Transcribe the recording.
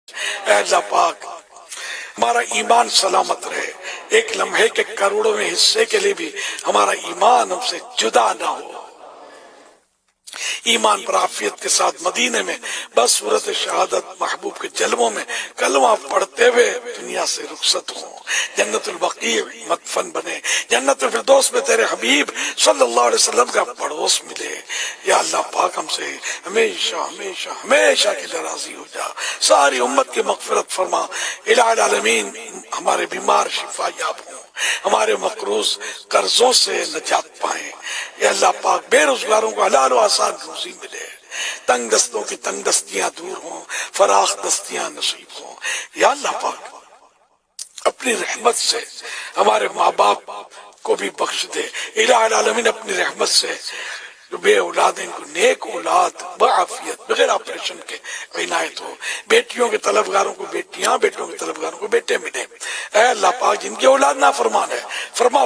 اے اللہ پاک ہمارا ایمان سلامت رہے، ایک لمحے کے کروڑوں میں حصے کے لیے بھی ہمارا ایمان ہم سے جدا نہ ہو۔ ایمان پر عافیت کے ساتھ مدینے میں بس صورت شہادت محبوب کے جلووں میں کلمہ پڑھتے ہوئے دنیا سے رخصت ہوں، جنت البقیع مدفن بنے، جنت الفردوس میں تیرے حبیب صلی اللہ علیہ وسلم کا پڑوس ملے۔ یا اللہ پاک ہم سے ہمیشہ ہمیشہ ہمیشہ کے لیے راضی ہو جا، ساری امت کی مغفرت فرما، الہ العالمین ہمارے بیمار شفا یاب ہوں، ہمارے مقروض قرضوں سے نجات پائیں۔ یا اللہ پاک بے روزگاروں کو حلال و آسان روزی ملے، تنگ دستوں کی تنگ دستیاں دور ہوں، فراخ دستیاں نصیب ہوں۔ یا اللہ پاک اپنی رحمت سے ہمارے ماں باپ کو بھی بخش دے، الہ العالمین اپنی رحمت سے جو بے اولاد ہیں ان کو نیک اولاد بعافیت بغیر آپریشن کے عنایت ہو، بیٹیوں کے طلبگاروں کو بیٹیاں، بیٹوں کے طلبگاروں کو بیٹے ملے۔ اے اللہ پاک جن کی اولاد نافرمان ہے فرما